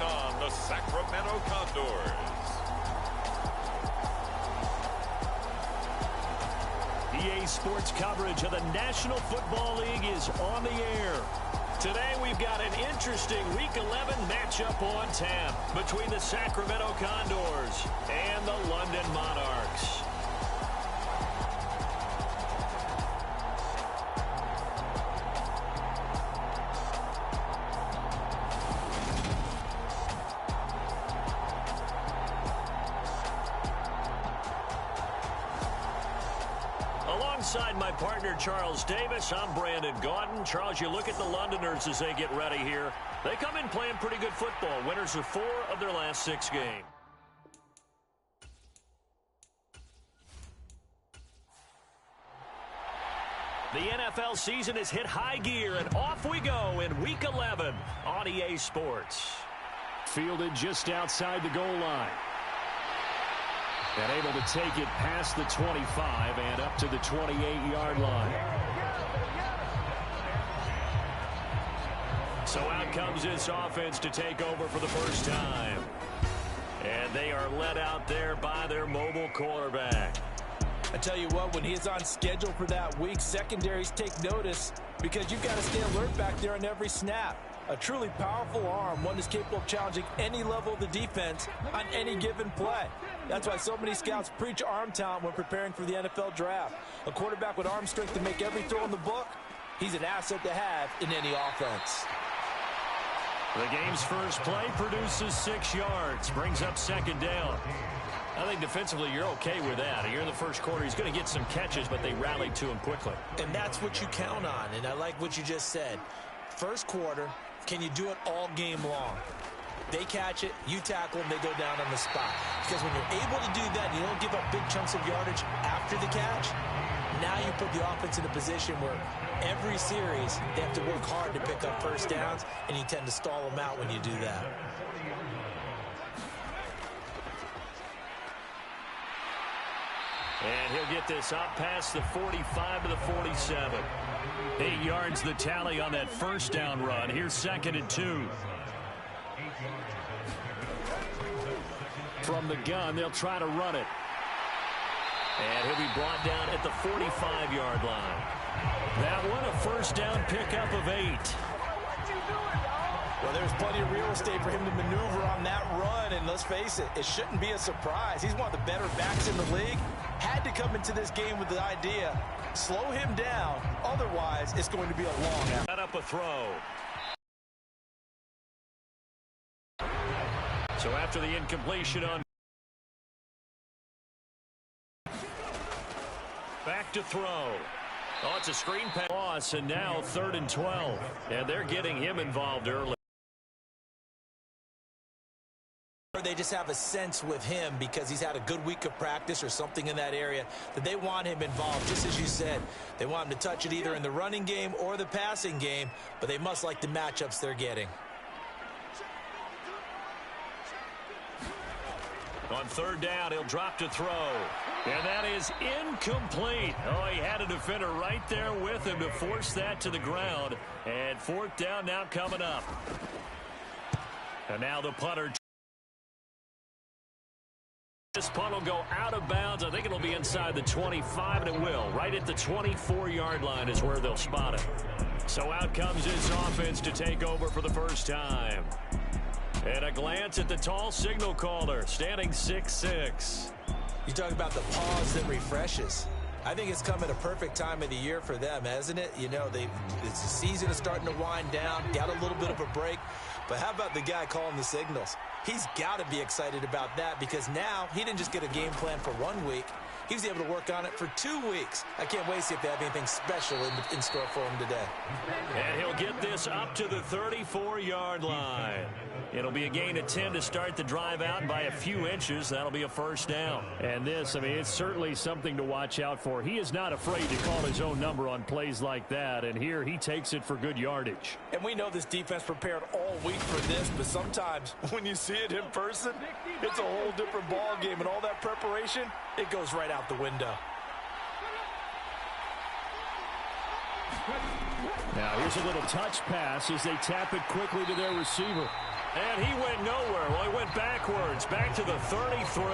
on the Sacramento Condors. EA Sports coverage of the National Football League is on the air. Today we've got an interesting Week 11 matchup on tap between the Sacramento Condors and the London Monarchs. Alongside my partner, Charles Davis, I'm Brandon Gaudin. Charles, you look at the Londoners as they get ready here. They come in playing pretty good football. Winners of 4 of their last 6 games. The NFL season has hit high gear, and off we go in Week 11 on EA Sports. Fielded just outside the goal line. And able to take it past the 25 and up to the 28-yard line. So out comes this offense to take over for the first time. And they are led out there by their mobile quarterback. I tell you what, when he's on schedule for that week, secondaries take notice because you've got to stay alert back there on every snap. A truly powerful arm, one that's capable of challenging any level of the defense on any given play. That's why so many scouts preach arm talent when preparing for the NFL draft. A quarterback with arm strength to make every throw in the book, he's an asset to have in any offense. The game's first play produces 6 yards, brings up second down. I think defensively you're okay with that. Here in the first quarter, he's going to get some catches, but they rallied to him quickly. And that's what you count on, and I like what you just said. First quarter, can you do it all game long? They catch it, you tackle them, they go down on the spot. Because when you're able to do that, you don't give up big chunks of yardage after the catch, now you put the offense in a position where every series they have to work hard to pick up first downs, and you tend to stall them out when you do that. And he'll get this up past the 45 to the 47. 8 yards the tally on that first down run. Here's 2nd and 2. From the gun, they'll try to run it. And he'll be brought down at the 45-yard line. That one, a first down pickup of 8. Well, there's plenty of real estate for him to maneuver on that run, and let's face it, it shouldn't be a surprise. He's one of the better backs in the league. Had to come into this game with the idea, slow him down, otherwise it's going to be a long effort. Set up a throw. So after the incompletion on back to throw. Oh, it's a screen pass, and now 3rd and 12. And they're getting him involved early. They just have a sense with him because he's had a good week of practice or something in that area that they want him involved. Just as you said, they want him to touch it either in the running game or the passing game, but they must like the matchups they're getting. On 3rd down, he'll drop to throw. And that is incomplete. Oh, he had a defender right there with him to force that to the ground. And 4th down now coming up. And now the punter. This punt will go out of bounds. I think it'll be inside the 25, and it will. Right at the 24-yard line is where they'll spot it. So out comes this offense to take over for the first time. And a glance at the tall signal caller, standing 6'6". You talk about the pause that refreshes. I think it's come at a perfect time of the year for them, hasn't it? You know, the season is starting to wind down, got a little bit of a break. But how about the guy calling the signals? He's got to be excited about that because now he didn't just get a game plan for 1 week. He was able to work on it for 2 weeks. I can't wait to see if they have anything special in store for him today. And he'll get this up to the 34-yard line. It'll be a gain of 10 to start the drive out, and by a few inches, that'll be a first down. And this, I mean, it's certainly something to watch out for. He is not afraid to call his own number on plays like that, and here he takes it for good yardage. And we know this defense prepared all week for this, but sometimes when you see it in person, it's a whole different ball game, and all that preparation, it goes right out the window. Now here's a little touch pass as they tap it quickly to their receiver. And he went nowhere. Well, he went backwards, back to the 33.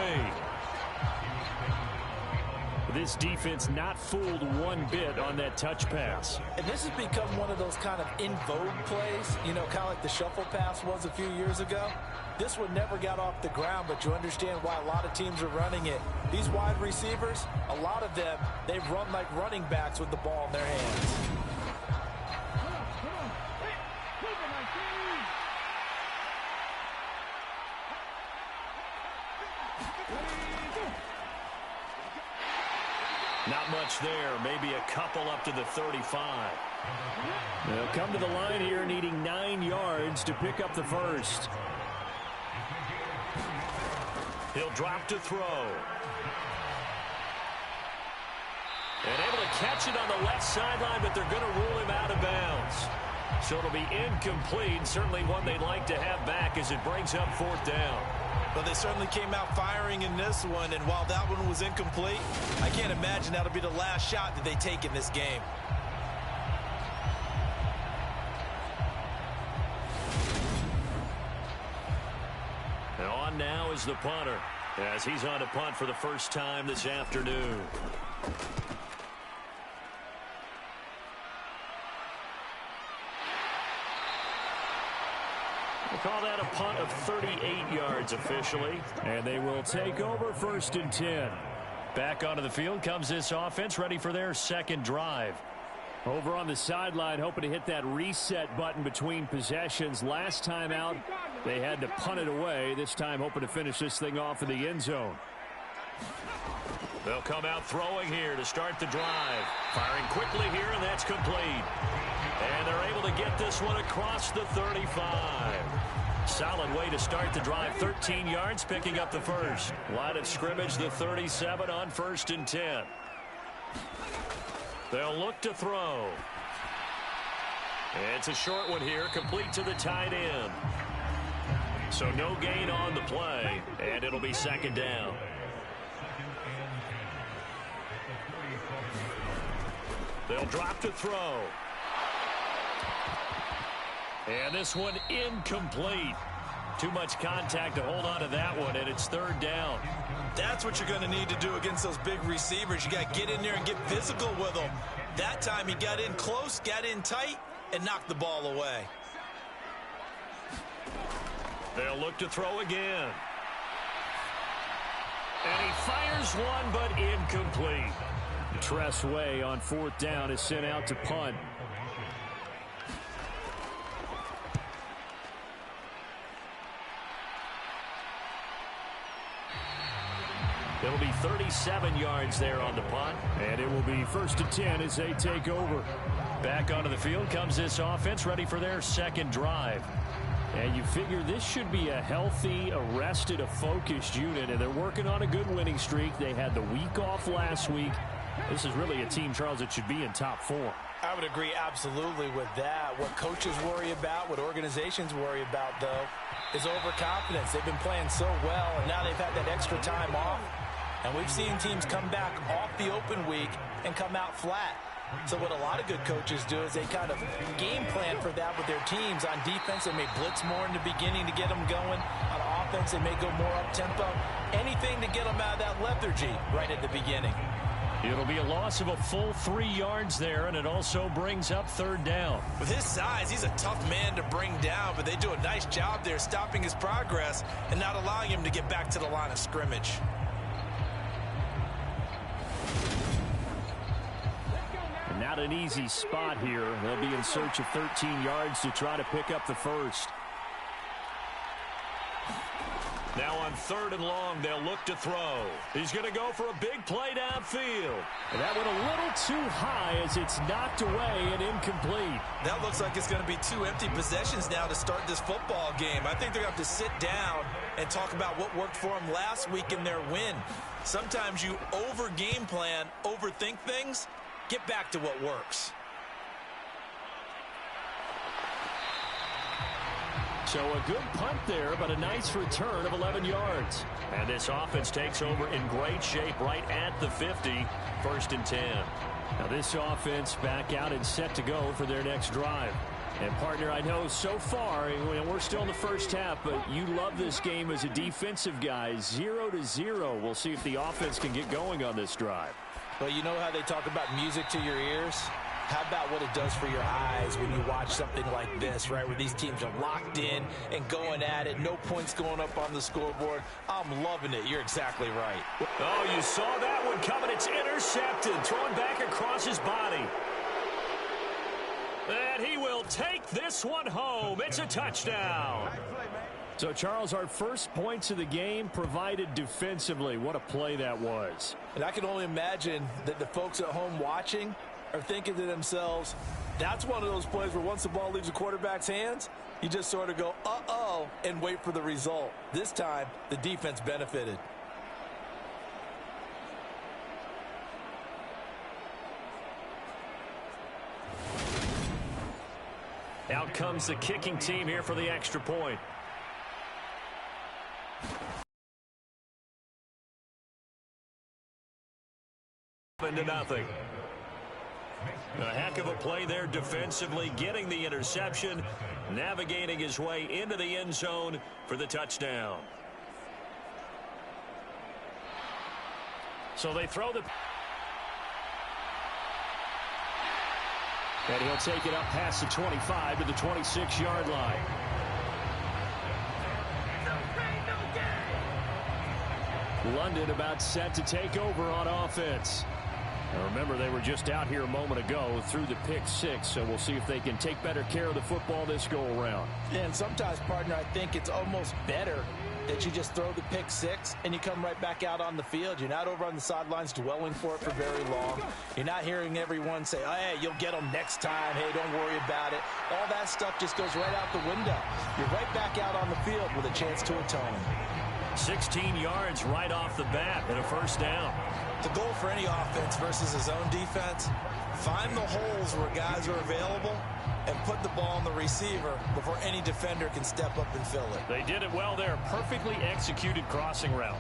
This defense not fooled one bit on that touch pass. And this has become one of those kind of in vogue plays, you know, kind of like the shuffle pass was a few years ago. This one never got off the ground, but you understand why a lot of teams are running it. These wide receivers, a lot of them, they run like running backs with the ball in their hands. Not much there. Maybe a couple up to the 35. They'll come to the line here needing 9 yards to pick up the first. He'll drop to throw. And able to catch it on the left sideline, but they're going to rule him out of bounds. So it'll be incomplete. Certainly one they'd like to have back as it brings up 4th down. Well, they certainly came out firing in this one, and while that one was incomplete, I can't imagine that'll be the last shot that they take in this game. And on now is the punter, as he's on to punt for the first time this afternoon. We'll call that a punt of 38 yards officially. And they will take over 1st and 10. Back onto the field comes this offense, ready for their second drive. Over on the sideline, hoping to hit that reset button between possessions. Last time out, they had to punt it away. This time, hoping to finish this thing off in the end zone. They'll come out throwing here to start the drive. Firing quickly here, and that's complete. And they're able to get this one across the 35. Solid way to start the drive. 13 yards, picking up the first. Line of scrimmage, the 37 on 1st and 10. They'll look to throw. It's a short one here, complete to the tight end. So no gain on the play, and it'll be 2nd down. They'll drop to throw. And this one incomplete. Too much contact to hold on to that one, and it's 3rd down. That's what you're going to need to do against those big receivers. You got to get in there and get physical with them. That time he got in close, got in tight, and knocked the ball away. They'll look to throw again. And he fires one, but incomplete. Tress Way on 4th down is sent out to punt. It'll be 37 yards there on the punt. And it will be 1st and 10 as they take over. Back onto the field comes this offense, ready for their second drive. And you figure this should be a healthy, a focused unit. And they're working on a good winning streak. They had the week off last week. This is really a team, Charles, that should be in top form. I would agree absolutely with that. What coaches worry about, what organizations worry about, though, is overconfidence. They've been playing so well, and now they've had that extra time off. And we've seen teams come back off the open week and come out flat. So what a lot of good coaches do is they kind of game plan for that with their teams. On defense, they may blitz more in the beginning to get them going. On offense, they may go more up-tempo. Anything to get them out of that lethargy right at the beginning. It'll be a loss of a full 3 yards there, and it also brings up 3rd down. With his size, he's a tough man to bring down, but they do a nice job there stopping his progress and not allowing him to get back to the line of scrimmage. And not an easy spot here. They'll be in search of 13 yards to try to pick up the first. Now on 3rd and long, they'll look to throw. He's going to go for a big play downfield. And that went a little too high as it's knocked away and incomplete. That looks like it's going to be 2 empty possessions now to start this football game. I think they're going to have to sit down and talk about what worked for them last week in their win. Sometimes you over-game plan, overthink things. Get back to what works. So a good punt there, but a nice return of 11 yards. And this offense takes over in great shape right at the 50, 1st and 10. Now this offense back out and set to go for their next drive. And, partner, I know so far, we're still in the first half, but you love this game as a defensive guy. 0-0. We'll see if the offense can get going on this drive. Well, you know how they talk about music to your ears? How about what it does for your eyes when you watch something like this, right, where these teams are locked in and going at it, no points going up on the scoreboard? I'm loving it. You're exactly right. Oh, you saw that one coming. It's intercepted, thrown back across his body. And he will take this one home. It's a touchdown. So, Charles, our first points of the game provided defensively. What a play that was. And I can only imagine that the folks at home watching are thinking to themselves, that's one of those plays where once the ball leaves the quarterback's hands, you just sort of go, uh-oh, and wait for the result. This time, the defense benefited. Out comes the kicking team here for the extra point. To nothing. A heck of a play there defensively, getting the interception, navigating his way into the end zone for the touchdown. So they throw the... And he'll take it up past the 25 to the 26-yard line. London about set to take over on offense. Now remember, they were just out here a moment ago through the pick-6, so we'll see if they can take better care of the football this go-around. Yeah, and sometimes, partner, I think it's almost better that you just throw the pick-6 and you come right back out on the field. You're not over on the sidelines dwelling for it for very long. You're not hearing everyone say, oh, hey, you'll get them next time. Hey, don't worry about it. All that stuff just goes right out the window. You're right back out on the field with a chance to atone. 16 yards right off the bat and a first down. The goal for any offense versus his own defense, find the holes where guys are available and put the ball on the receiver before any defender can step up and fill it. They did it well there. Perfectly executed crossing route.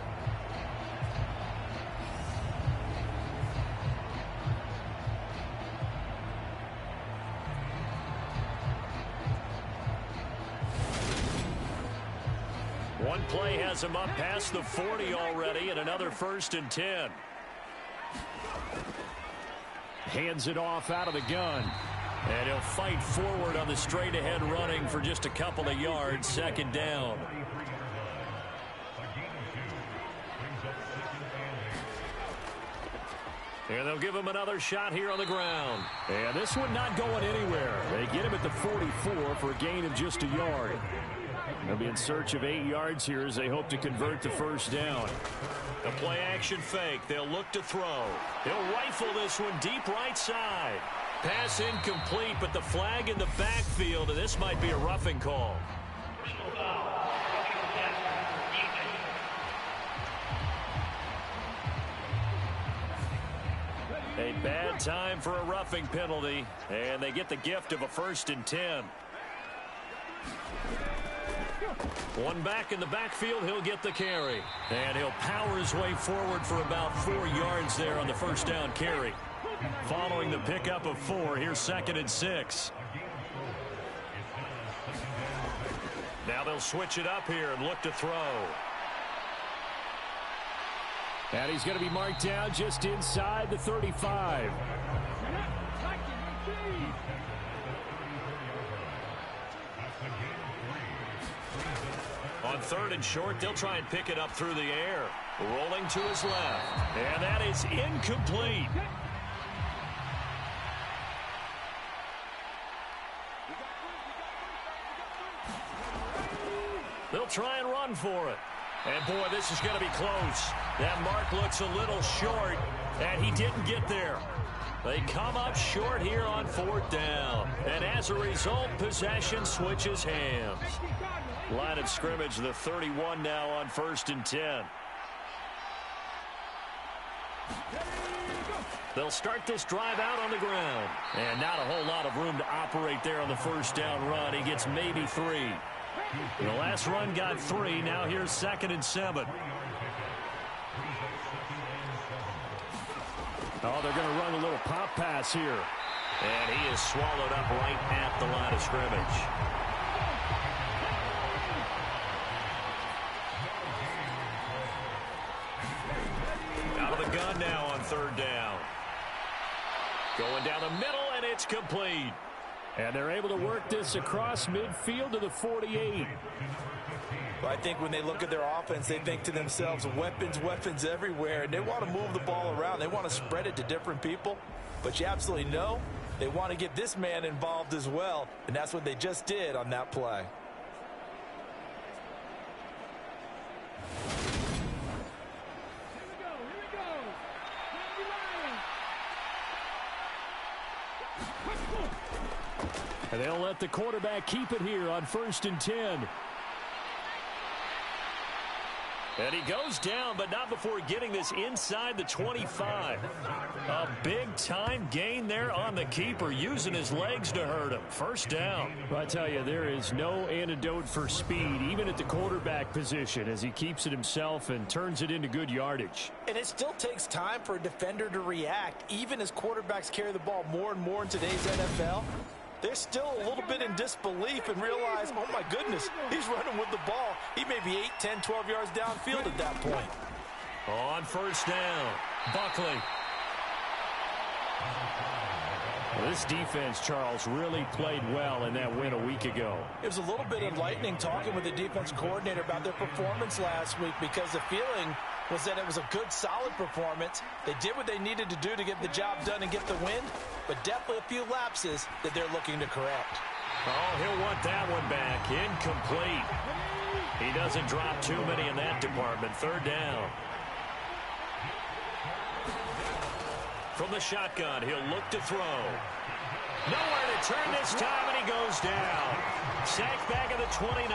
One play has him up past the 40 already, and another 1st and 10. Hands it off out of the gun. And he'll fight forward on the straight-ahead running for just a couple of yards. 2nd down. And they'll give him another shot here on the ground. And this one not going anywhere. They get him at the 44 for a gain of just a yard. They'll be in search of 8 yards here as they hope to convert the 1st down. A play-action fake. They'll look to throw. They'll rifle this one deep right side. Pass incomplete, but the flag in the backfield, and this might be a roughing call. A bad time for a roughing penalty, and they get the gift of a 1st and 10. One back in the backfield, he'll get the carry. And he'll power his way forward for about 4 yards there on the 1st down carry. Following the pickup of 4, here's 2nd and 6. Now they'll switch it up here and look to throw. And he's going to be marked down just inside the 35. On 3rd and short, they'll try and pick it up through the air. Rolling to his left. And that is incomplete. They'll try and run for it. And, boy, this is going to be close. That mark looks a little short, and he didn't get there. They come up short here on 4th down. And as a result, possession switches hands. Line of scrimmage, the 31 now on 1st and 10. They'll start this drive out on the ground. And not a whole lot of room to operate there on the 1st down run. He gets maybe 3. The last run got 3. Now here's 2nd and 7. Oh, they're going to run a little pop pass here. And he is swallowed up right at the line of scrimmage. Out of the gun now on third down. Going down the middle, and it's complete. And they're able to work this across midfield to the 48. Well, I think when they look at their offense, they think to themselves, weapons, weapons everywhere. And they want to move the ball around. They want to spread it to different people. But you absolutely know they want to get this man involved as well. And that's what they just did on that play. And they'll let the quarterback keep it here on 1st and 10. And he goes down, but not before getting this inside the 25. A big-time gain there on the keeper, using his legs to hurt him. First down. Well, I tell you, there is no antidote for speed, even at the quarterback position, as he keeps it himself and turns it into good yardage. And it still takes time for a defender to react, even as quarterbacks carry the ball more and more in today's NFL. They're still a little bit in disbelief and realize, oh, my goodness, he's running with the ball. He may be 8, 10, 12 yards downfield at that point. On first down, Buckley. Well, this defense, Charles, really played well in that win a week ago. It was a little bit enlightening talking with the defense coordinator about their performance last week, because the feeling was that it was a good, solid performance. They did what they needed to do to get the job done and get the win, but definitely a few lapses that they're looking to correct. Oh, he'll want that one back. Incomplete. He doesn't drop too many in that department. Third down. From the shotgun, he'll look to throw. Nowhere to turn this time, and he goes down. Sacked back at the 29.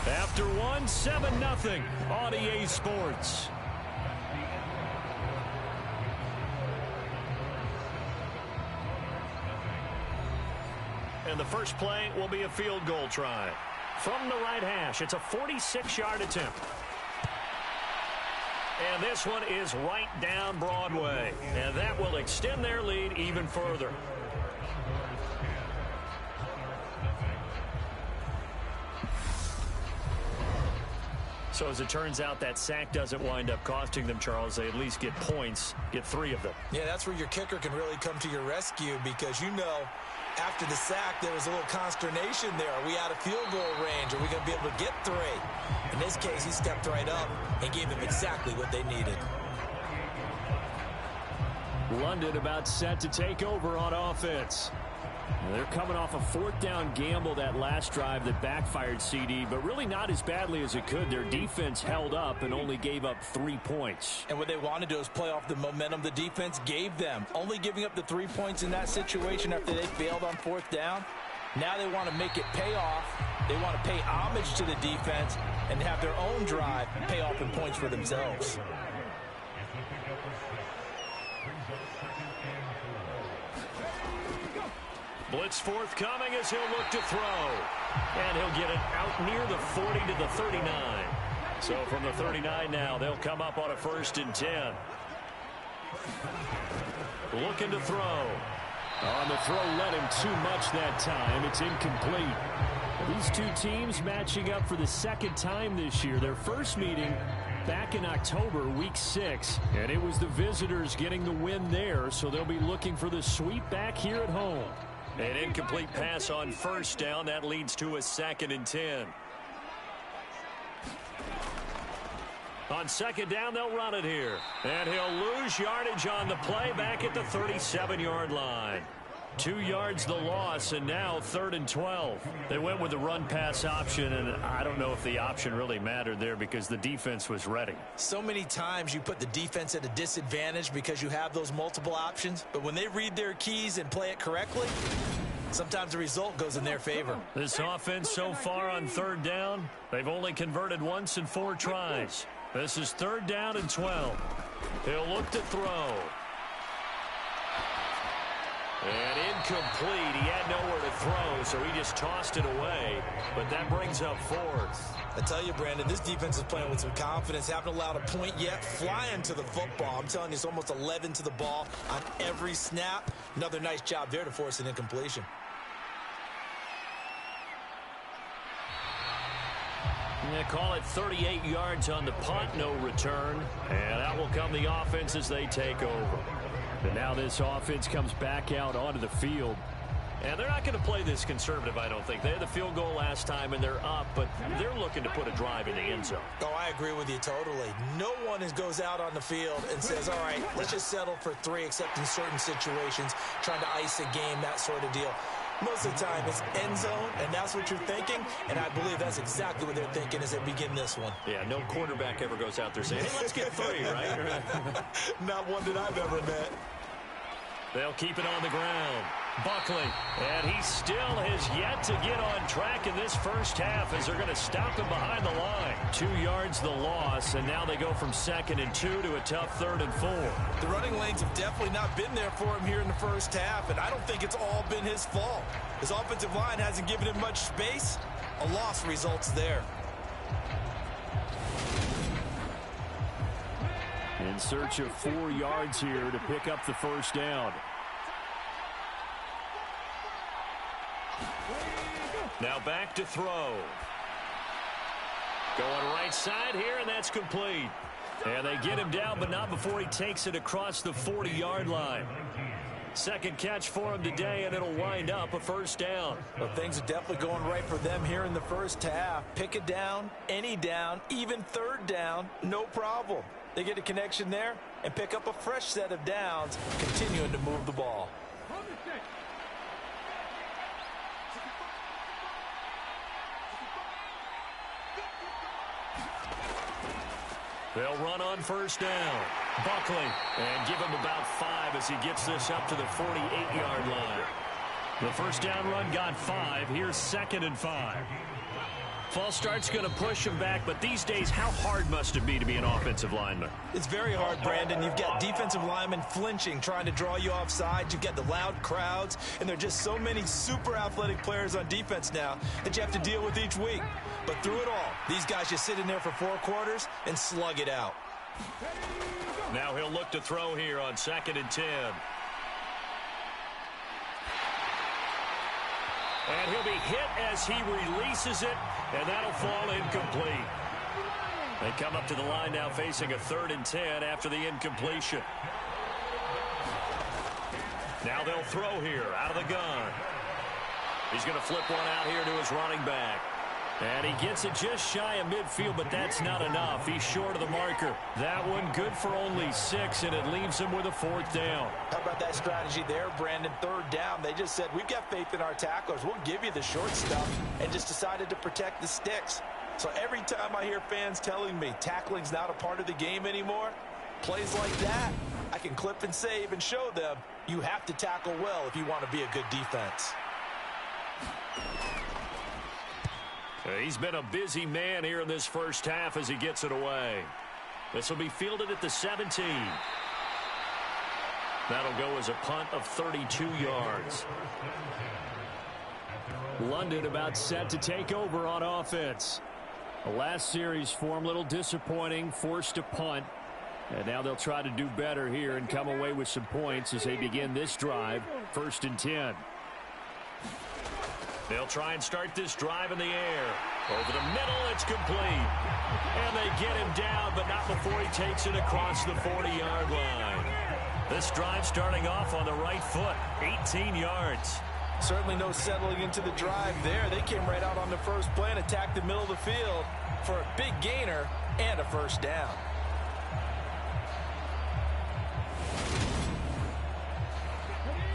After one, 7-0 on EA Sports. And the first play will be a field goal try. From the right hash, it's a 46-yard attempt. And this one is right down Broadway. And that will extend their lead even further. So as it turns out, that sack doesn't wind up costing them, Charles. They at least get points, get 3 of them. Yeah, that's where your kicker can really come to your rescue, because you know after the sack there was a little consternation there. Are we out of field goal range? Are we going to be able to get 3? In this case, he stepped right up and gave them exactly what they needed. London about set to take over on offense. They're coming off a 4th down gamble that last drive that backfired, CD, but really not as badly as it could. Their defense held up and only gave up 3 points. And what they want to do is play off the momentum the defense gave them. Only giving up the 3 points in that situation after they failed on 4th down. Now they want to make it pay off. They want to pay homage to the defense and have their own drive pay off in points for themselves. Blitz forthcoming as he'll look to throw. And he'll get it out near the 40 to the 39. So from the 39 now, they'll come up on a 1st and 10. Looking to throw. On the throw, let him too much that time. It's incomplete. These two teams matching up for the 2nd time this year. Their first meeting back in October, week 6. And it was the visitors getting the win there, so they'll be looking for the sweep back here at home. An incomplete pass on 1st down. That leads to a 2nd and 10. On 2nd down, they'll run it here. And he'll lose yardage on the play back at the 37-yard line. 2 yards the loss, and now 3rd and 12. They went with the run-pass option, and I don't know if the option really mattered there because the defense was ready. So many times you put the defense at a disadvantage because you have those multiple options, but when they read their keys and play it correctly, sometimes the result goes in their favor. This offense so far on 3rd down, they've only converted once in 4 tries. This is 3rd down and 12. He'll look to throw. And incomplete. He had nowhere to throw, so he just tossed it away. But that brings up 4th. I tell you, Brandon, this defense is playing with some confidence. Haven't allowed a point yet. Flying to the football. I'm telling you, it's almost 11 to the ball on every snap. Another nice job there to force an incompletion. Yeah, call it 38 yards on the punt, no return. And out will come the offense as they take over. And now this offense comes back out onto the field. And they're not going to play this conservative, I don't think. They had the field goal last time, and they're up, but they're looking to put a drive in the end zone. Oh, I agree with you totally. No one goes out on the field and says, all right, let's just settle for 3, except in certain situations, trying to ice a game, that sort of deal. Most of the time, it's end zone, and that's what you're thinking, and I believe that's exactly what they're thinking as they begin this one. Yeah, no quarterback ever goes out there saying, hey, let's get 3, right? Not one that I've ever met. They'll keep it on the ground. Buckley, and he still has yet to get on track in this first half as they're going to stop him behind the line. 2 yards the loss, and now they go from 2nd and 2 to a tough 3rd and 4. The running lanes have definitely not been there for him here in the first half, and I don't think it's all been his fault. His offensive line hasn't given him much space. A loss results there. In search of 4 yards here to pick up the first down. Now back to throw. Going right side here, and that's complete. And they get him down, but not before he takes it across the 40-yard line. Second catch for him today, and it'll wind up a first down. Well, things are definitely going right for them here in the first half. Pick it down, any down, even 3rd down, no problem. They get a connection there and pick up a fresh set of downs, continuing to move the ball. They'll run on first down. Buckley, and give him about 5 as he gets this up to the 48-yard line. The first down run got 5. Here's 2nd and 5. False start's going to push him back, but these days, how hard must it be to be an offensive lineman? It's very hard, Brandon. You've got defensive linemen flinching, trying to draw you off sides. You've got the loud crowds, and there are just so many super athletic players on defense now that you have to deal with each week. But through it all, these guys just sit in there for 4 quarters and slug it out. Now he'll look to throw here on 2nd and 10. And he'll be hit as he releases it, and that'll fall incomplete. They come up to the line now facing a 3rd and 10 after the incompletion. Now they'll throw here out of the gun. He's going to flip one out here to his running back. And he gets it just shy of midfield, but that's not enough. He's short of the marker. That one good for only 6, and it leaves him with a 4th down. How about that strategy there, Brandon? 3rd down. They just said, we've got faith in our tacklers. We'll give you the short stuff, and just decided to protect the sticks. So every time I hear fans telling me tackling's not a part of the game anymore, plays like that, I can clip and save and show them you have to tackle well if you want to be a good defense. He's been a busy man here in this first half as he gets it away. This will be fielded at the 17. That'll go as a punt of 32 yards. London about set to take over on offense. The last series form a little disappointing, forced a punt. And now they'll try to do better here and come away with some points as they begin this drive, 1st and 10. They'll try and start this drive in the air. Over the middle, it's complete. And they get him down, but not before he takes it across the 40-yard line. This drive starting off on the right foot, 18 yards. Certainly no settling into the drive there. They came right out on the first play and attacked the middle of the field for a big gainer and a first down.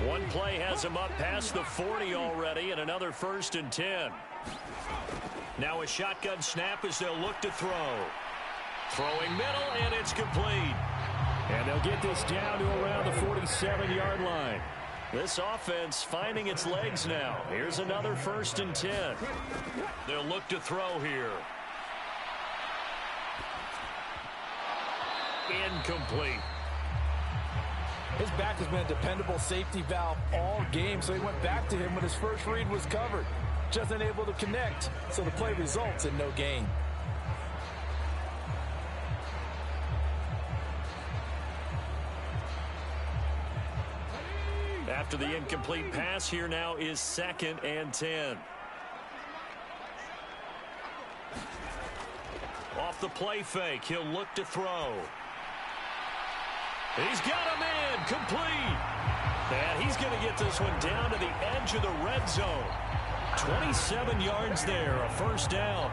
One play has him up past the 40 already, and another 1st and 10. Now a shotgun snap as they'll look to throw. Throwing middle, and it's complete. And they'll get this down to around the 47-yard line. This offense finding its legs now. Here's another 1st and 10. They'll look to throw here. Incomplete. His back has been a dependable safety valve all game, so he went back to him when his first read was covered. Just unable to connect, so the play results in no gain. After the incomplete pass, here now is 2nd and 10. Off the play fake, he'll look to throw. He's got him in, complete. And he's going to get this one down to the edge of the red zone. 27 yards there, a first down.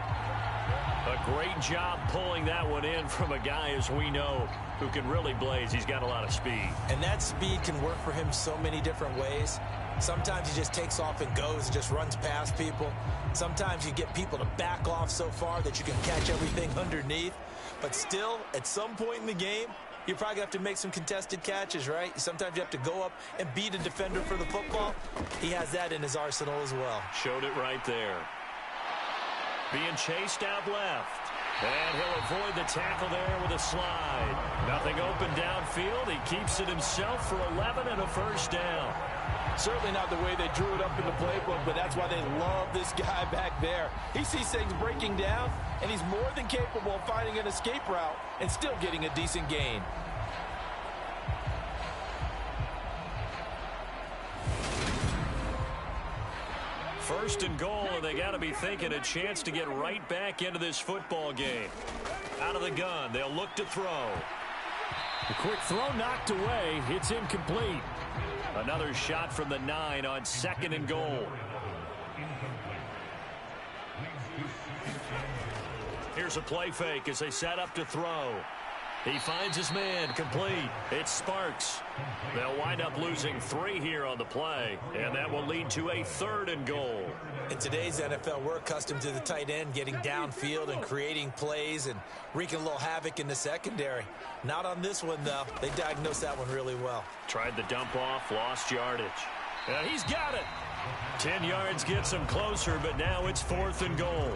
A great job pulling that one in from a guy, as we know, who can really blaze. He's got a lot of speed. And that speed can work for him so many different ways. Sometimes he just takes off and goes and just runs past people. Sometimes you get people to back off so far that you can catch everything underneath. But still, at some point in the game, you're probably going to have to make some contested catches, right? Sometimes you have to go up and beat a defender for the football. He has that in his arsenal as well. Showed it right there. Being chased out left. And he'll avoid the tackle there with a slide. Nothing open downfield. He keeps it himself for 11 and a first down. Certainly not the way they drew it up in the playbook, but that's why they love this guy back there. He sees things breaking down, and he's more than capable of finding an escape route and still getting a decent gain. First and goal, and they got to be thinking a chance to get right back into this football game. Out of the gun, they'll look to throw. The quick throw knocked away. It's incomplete. Another shot from the 9 on 2nd and goal. Here's a play fake as they set up to throw. He finds his man, complete. It's Sparks. They'll wind up losing 3 here on the play, and that will lead to a 3rd and goal. In today's NFL, we're accustomed to the tight end getting downfield and creating plays and wreaking a little havoc in the secondary. Not on this one, though. They diagnosed that one really well. Tried the dump off, lost yardage. And he's got it. 10 yards gets him closer, but now it's 4th and goal.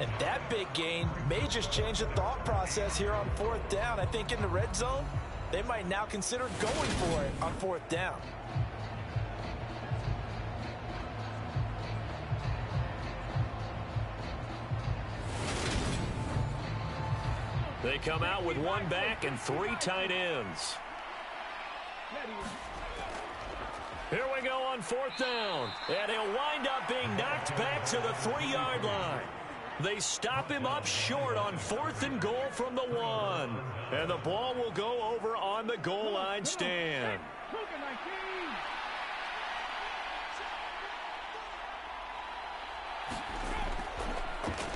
And that big gain may just change the thought process here on 4th down. I think in the red zone, they might now consider going for it on 4th down. They come out with 1 back and 3 tight ends. Here we go on 4th down. And he'll wind up being knocked back to the 3-yard line. They stop him up short on 4th and goal from the 1. And the ball will go over on the goal line stand.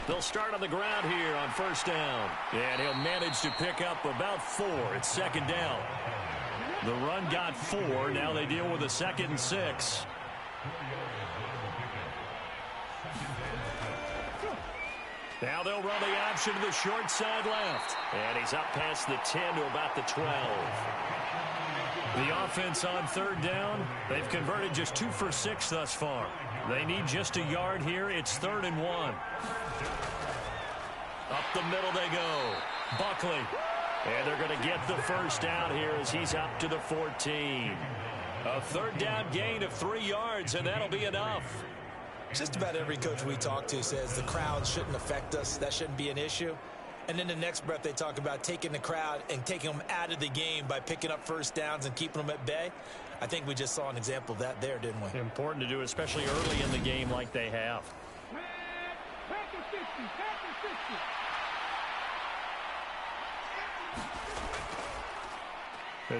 They'll start on the ground here on 1st down. And he'll manage to pick up about 4. It's 2nd down. The run got 4. Now they deal with a 2nd and 6. Now they'll run the option to the short side left. And he's up past the 10 to about the 12. The offense on 3rd down, they've converted just 2 for 6 thus far. They need just a yard here. It's 3rd and 1. Up the middle they go. Buckley. And they're going to get the first down here as he's up to the 14. A 3rd down gain of 3 yards, and that'll be enough. Just about every coach we talk to says the crowd shouldn't affect us. That shouldn't be an issue. And then the next breath they talk about taking the crowd and taking them out of the game by picking up first downs and keeping them at bay. I think we just saw an example of that there, didn't we? Important to do, especially early in the game like they have.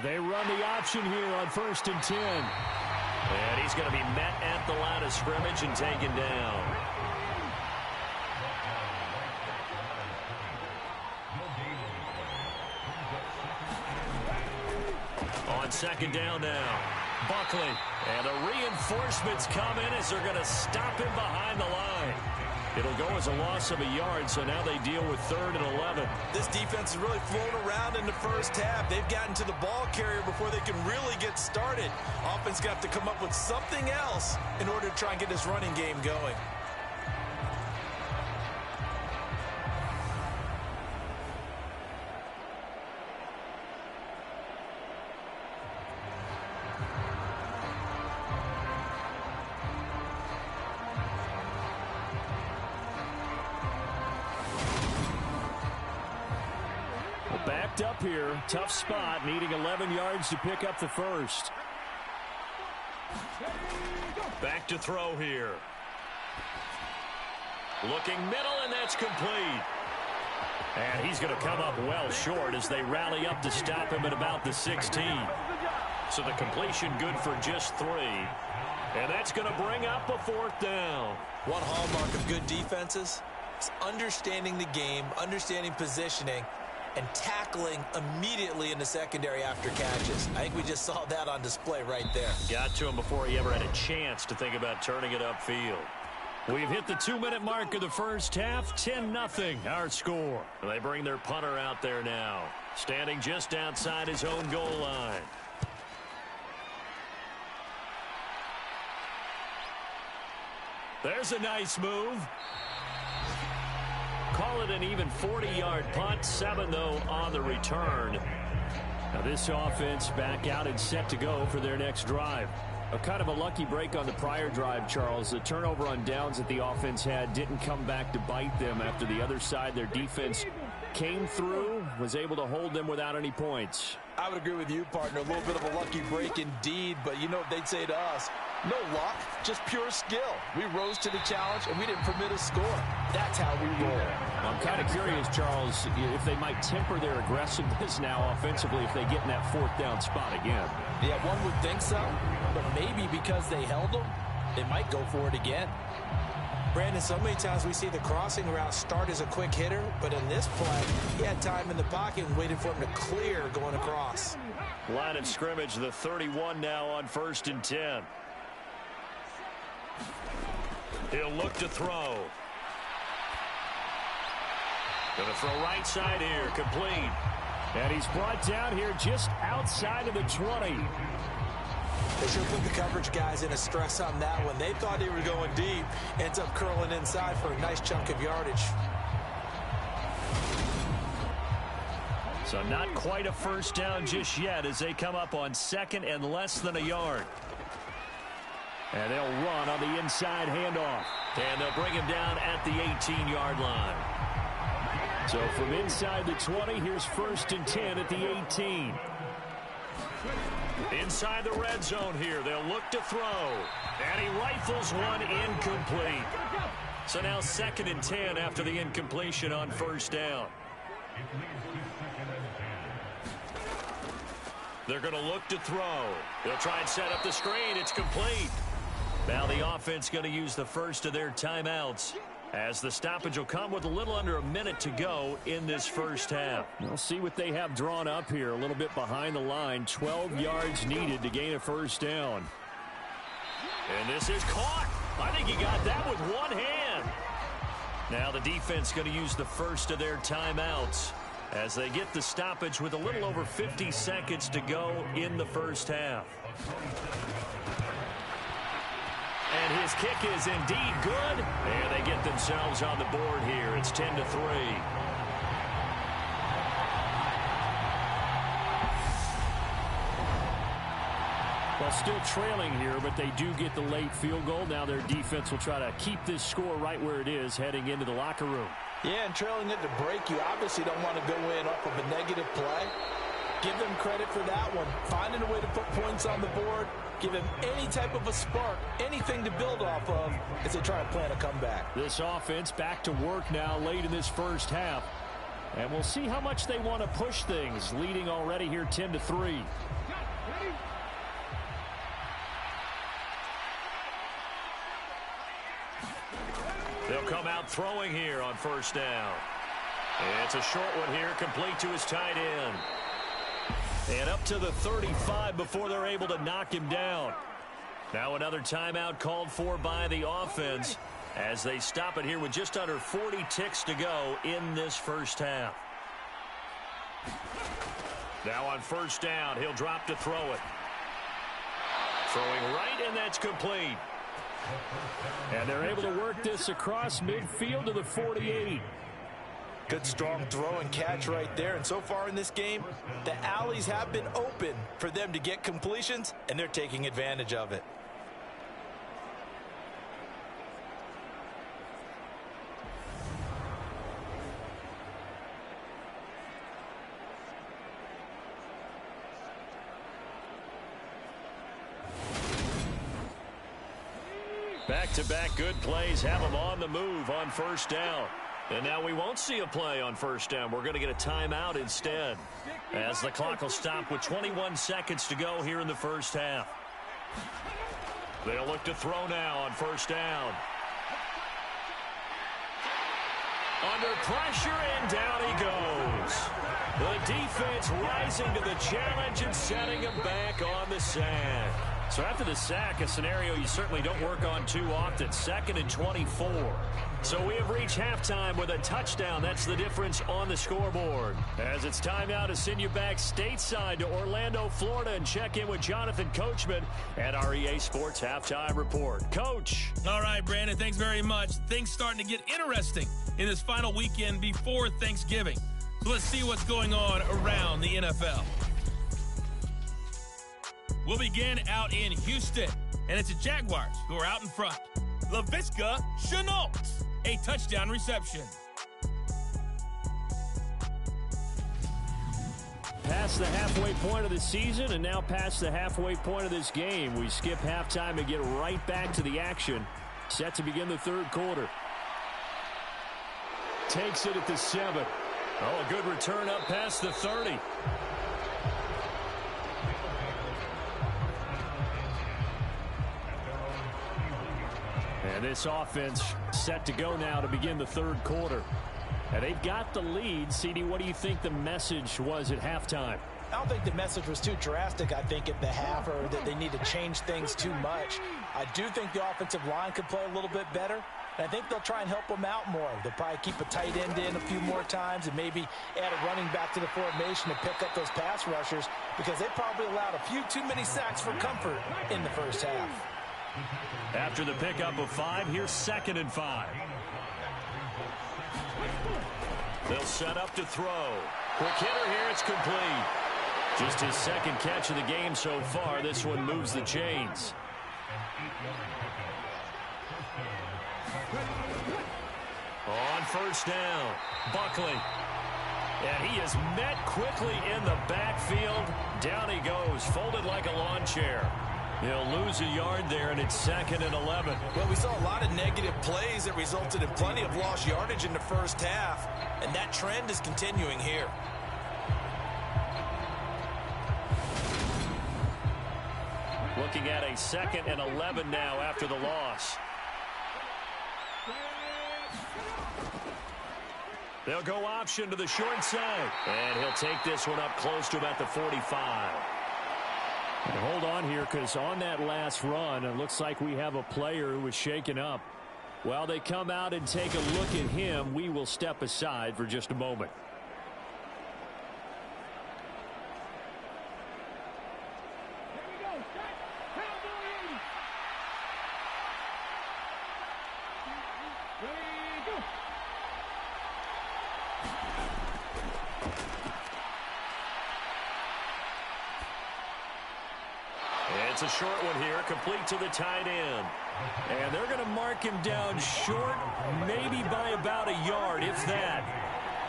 They run the option here on 1st and 10. And he's going to be met at the line of scrimmage and taken down. On 2nd down now, Buckley. And the reinforcements come in as they're going to stop him behind the line. It'll go as a loss of a yard, so now they deal with 3rd and 11. This defense has really flown around in the first half. They've gotten to the ball carrier before they can really get started. Offense got to come up with something else in order to try and get this running game going. backed up here. Tough spot, needing 11 yards to pick up the first. Back to throw here. Looking middle, and that's complete. And he's going to come up well short as they rally up to stop him at about the 16. So the completion good for just 3. And that's going to bring up a 4th down. One hallmark of good defenses is understanding the game, understanding positioning, and tackling immediately in the secondary after catches. I think we just saw that on display right there. Got to him before he ever had a chance to think about turning it upfield. We've hit the 2-minute mark of the first half. 10-0 our score. They bring their punter out there now, standing just outside his own goal line. There's a nice move. Call it an even 40-yard punt. 7, though, on the return. Now this offense back out and set to go for their next drive. A kind of a lucky break on the prior drive, Charles. The turnover on downs that the offense had didn't come back to bite them after the other side. Their defense came through, was able to hold them without any points. I would agree with you, partner. A little bit of a lucky break indeed, but you know what they'd say to us? No luck, just pure skill. We rose to the challenge, and we didn't permit a score. That's how we roll. I'm kind of curious, Charles, if they might temper their aggressiveness now offensively if they get in that 4th down spot again. Yeah, one would think so, but maybe because they held them, they might go for it again. Brandon, so many times we see the crossing route start as a quick hitter, but in this play, he had time in the pocket and waited for him to clear going across. Line of scrimmage, the 31 now on 1st and 10. He'll look to throw. Going to throw right side here, complete. And he's brought down here just outside of the 20. They should put the coverage guys in a stress on that one. They thought they were going deep. Ends up curling inside for a nice chunk of yardage. So not quite a 1st down just yet as they come up on 2nd and less than a yard. And they'll run on the inside handoff. And they'll bring him down at the 18-yard line. So from inside the 20, here's 1st and 10 at the 18. Inside the red zone here, they'll look to throw. And he rifles one incomplete. So now 2nd and 10 after the incompletion on 1st down. They're going to look to throw. They'll try and set up the screen. It's complete. Now the offense going to use the first of their timeouts, as the stoppage will come with a little under a minute to go in this first half. We'll see what they have drawn up here. A little bit behind the line. 12 yards needed to gain a 1st down. And this is caught. I think he got that with one hand. Now the defense going to use the first of their timeouts as they get the stoppage with a little over 50 seconds to go in the first half. And his kick is indeed good. And they get themselves on the board here. It's 10-3. Well, still trailing here, but they do get the late field goal. Now their defense will try to keep this score right where it is heading into the locker room. Yeah, and trailing at the break, you obviously don't want to go in off of a negative play. Give them credit for that one. Finding a way to put points on the board. Give them any type of a spark, anything to build off of as they try to plan a comeback. This offense back to work now late in this first half. And we'll see how much they want to push things, leading already here 10-3. They'll come out throwing here on 1st down. It's a short one here, complete to his tight end. And up to the 35 before they're able to knock him down. Now another timeout called for by the offense as they stop it here with just under 40 ticks to go in this first half. Now on 1st down, he'll drop to throw it. Throwing right, and that's complete. And they're able to work this across midfield to the 48. Good strong throw and catch right there. And so far in this game, the alleys have been open for them to get completions, and they're taking advantage of it. Back-to-back good plays have them on the move on first down. And now we won't see a play on first down. We're going to get a timeout instead, as the clock will stop with 21 seconds to go here in the first half. They'll look to throw now on first down. Under pressure, and down he goes. The defense rising to the challenge and setting him back on the sack. So after the sack, a scenario you certainly don't work on too often. 2nd and 24. So we have reached halftime with a touchdown. That's the difference on the scoreboard. As it's time now to send you back stateside to Orlando, Florida, and check in with Jonathan Coachman at our EA Sports Halftime Report. Coach. All right, Brandon, thanks very much. Things starting to get interesting in this final weekend before Thanksgiving. So let's see what's going on around the NFL. We'll begin out in Houston, and it's the Jaguars who are out in front. Laviska Shenault, a touchdown reception. Past the halfway point of the season and now past the halfway point of this game. We skip halftime and get right back to the action. Set to begin the third quarter. Takes it at the 7. Oh, a good return up past the 30. And this offense set to go now to begin the third quarter. And they've got the lead. CD, what do you think the message was at halftime? I don't think the message was too drastic, I think, at the half, or that they need to change things too much. I do think the offensive line could play a little bit better. And I think they'll try and help them out more. They'll probably keep a tight end in a few more times and maybe add a running back to the formation to pick up those pass rushers, because they probably allowed a few too many sacks for comfort in the first half. After the pickup of 5, here's 2nd and 5. They'll set up to throw. Quick hitter here, it's complete. Just his second catch of the game so far. This one moves the chains. On first down, Buckley. And he is met quickly in the backfield. Down he goes, folded like a lawn chair. He'll lose a yard there, and it's 2nd and 11. Well, we saw a lot of negative plays that resulted in plenty of lost yardage in the first half, and that trend is continuing here. Looking at a 2nd and 11 now after the loss. They'll go option to the short side. And he'll take this one up close to about the 45. And hold on here, because on that last run, it looks like we have a player who was shaken up. While they come out and take a look at him, we will step aside for just a moment. It's a short one here, complete to the tight end. And they're going to mark him down short, maybe by about a yard, if that.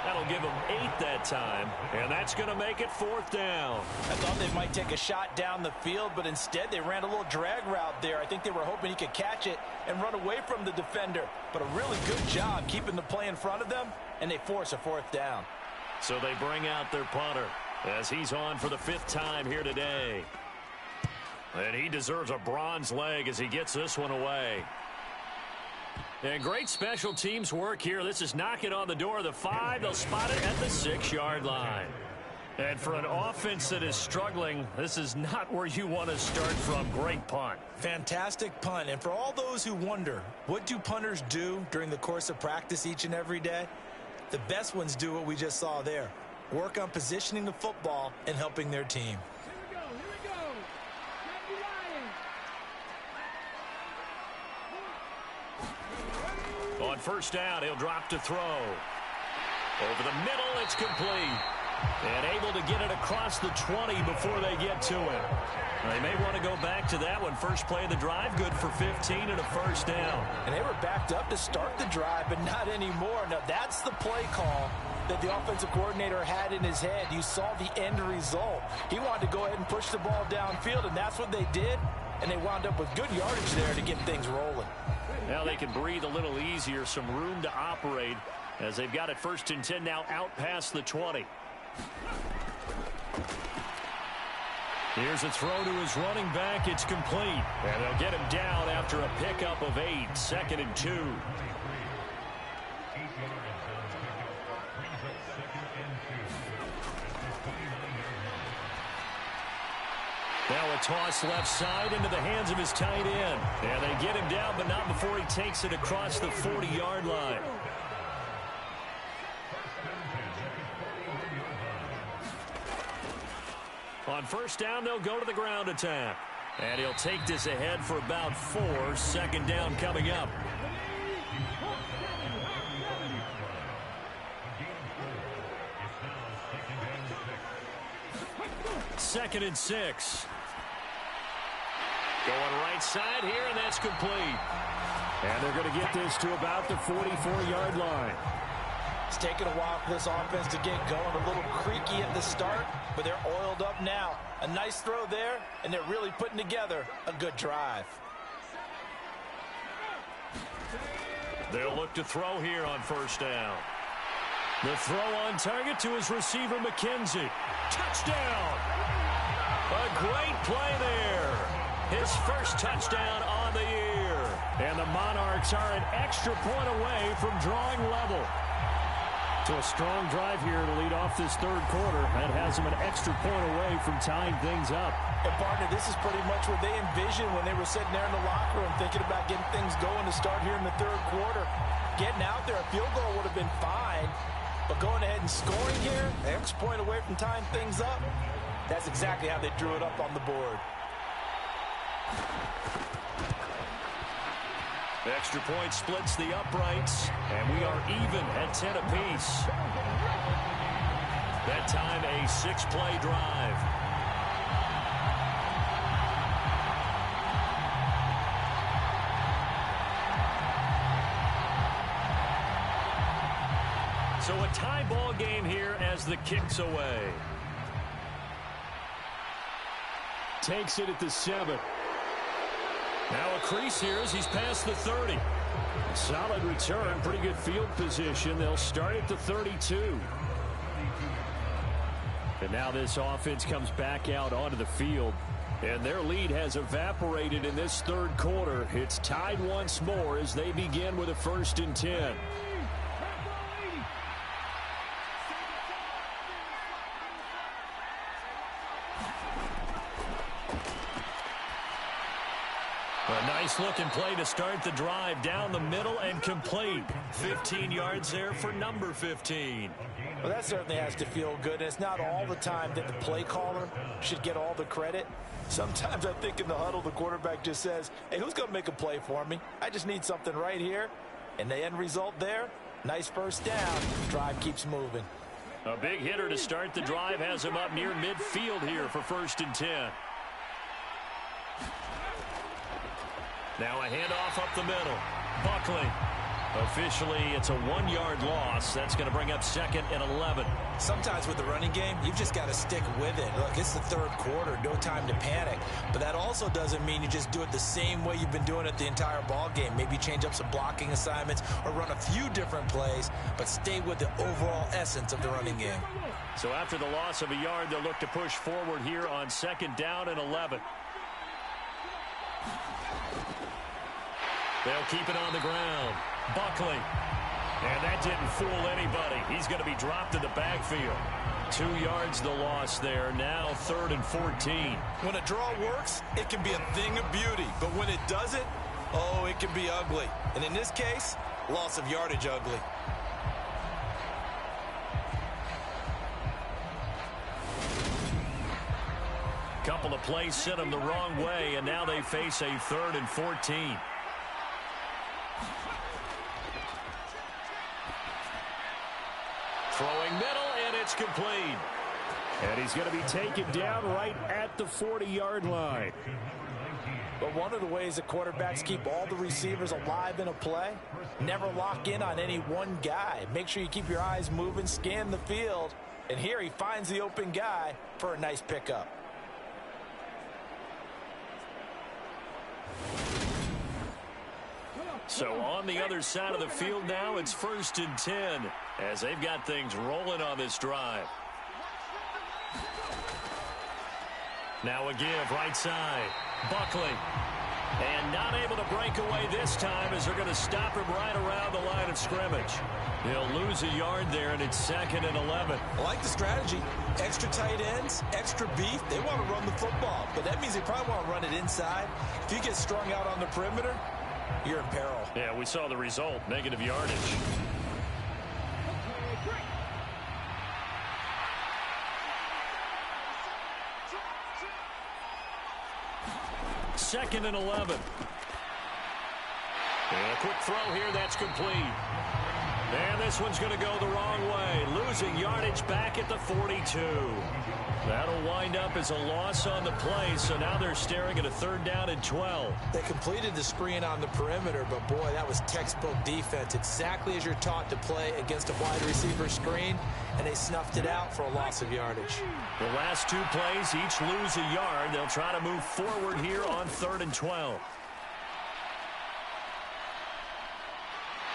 That'll give him 8 that time, and that's going to make it 4th down. I thought they might take a shot down the field, but instead they ran a little drag route there. I think they were hoping he could catch it and run away from the defender. But a really good job keeping the play in front of them, and they force a 4th down. So they bring out their punter as he's on for the 5th time here today. And he deserves a bronze leg as he gets this one away. And great special teams work here. This is knocking on the door of the 5. They'll spot it at the 6-yard line. And for an offense that is struggling, this is not where you want to start from. Great punt. Fantastic punt. And for all those who wonder, what do punters do during the course of practice each and every day? The best ones do what we just saw there. Work on positioning the football and helping their team. On first down, he'll drop to throw. Over the middle, it's complete. And able to get it across the 20 before they get to it. They may want to go back to that one. First play of the drive, good for 15 and a first down. And they were backed up to start the drive, but not anymore. Now, that's the play call that the offensive coordinator had in his head. You saw the end result. He wanted to go ahead and push the ball downfield, and that's what they did. And they wound up with good yardage there to get things rolling. Now they can breathe a little easier, some room to operate as they've got it 1st and 10 now out past the 20. Here's a throw to his running back. It's complete. And they'll get him down after a pickup of 8. 2nd and 2. Now a toss left side into the hands of his tight end. And they get him down, but not before he takes it across the 40-yard line. On 1st down, they'll go to the ground attack. And he'll take this ahead for about 4. 2nd down coming up. Second and 6. Going right side here, and that's complete. And they're going to get this to about the 44-yard line. It's taken a while for this offense to get going. A little creaky at the start, but they're oiled up now. A nice throw there, and they're really putting together a good drive. They'll look to throw here on 1st down. The throw on target to his receiver, McKenzie. Touchdown! A great play there. His first touchdown on the year. And the Monarchs are an extra point away from drawing level. So a strong drive here to lead off this 3rd quarter. That has them an extra point away from tying things up. And partner, this is pretty much what they envisioned when they were sitting there in the locker room thinking about getting things going to start here in the 3rd quarter. Getting out there, a field goal would have been fine. But going ahead and scoring here, an extra point away from tying things up, that's exactly how they drew it up on the board. Extra point splits the uprights, and we are even at 10 apiece. That time a 6-play drive. So a tie ball game here as the kick's away. Takes it at the 7. Now a crease here as he's past the 30. Solid return, pretty good field position. They'll start at the 32. And now this offense comes back out onto the field. And their lead has evaporated in this 3rd quarter. It's tied once more as they begin with a 1st and 10. A nice looking play to start the drive down the middle and complete. 15 yards there for number 15. Well, that certainly has to feel good. And it's not all the time that the play caller should get all the credit. Sometimes I think in the huddle, the quarterback just says, hey, who's going to make a play for me? I just need something right here. And the end result there, nice 1st down. Drive keeps moving. A big hitter to start the drive has him up near midfield here for 1st and 10. Now a handoff up the middle. Buckley. Officially, it's a 1-yard loss. That's going to bring up 2nd and 11. Sometimes with the running game, you've just got to stick with it. Look, it's the 3rd quarter, no time to panic. But that also doesn't mean you just do it the same way you've been doing it the entire ball game. Maybe change up some blocking assignments or run a few different plays, but stay with the overall essence of the running game. So after the loss of a yard, they'll look to push forward here on 2nd down and 11. They'll keep it on the ground. Buckley. And that didn't fool anybody. He's going to be dropped in the backfield. 2 yards the loss there. Now 3rd and 14. When a draw works, it can be a thing of beauty. But when it doesn't, oh, it can be ugly. And in this case, loss of yardage ugly. Couple of plays sent them the wrong way, and now they face a 3rd and 14. Throwing middle, and it's complete. And he's going to be taken down right at the 40-yard line. But one of the ways that quarterbacks keep all the receivers alive in a play, never lock in on any one guy. Make sure you keep your eyes moving, scan the field. And here he finds the open guy for a nice pickup. So on the other side of the field now, it's 1st and 10 as they've got things rolling on this drive. Now a give right side. Buckley. And not able to break away this time as they're going to stop him right around the line of scrimmage. He'll lose a yard there, and it's 2nd and 11. I like the strategy. Extra tight ends, extra beef. They want to run the football, but that means they probably want to run it inside. If you get strung out on the perimeter, you're in peril. Yeah, we saw the result, negative yardage. Second and 11. And a quick throw here, that's complete. And this one's going to go the wrong way. Losing yardage back at the 42. That'll wind up as a loss on the play, so now they're staring at a 3rd down and 12. They completed the screen on the perimeter, but boy, that was textbook defense. Exactly as you're taught to play against a wide receiver screen, and they snuffed it out for a loss of yardage. The last 2 plays each lose a yard. They'll try to move forward here on 3rd and 12.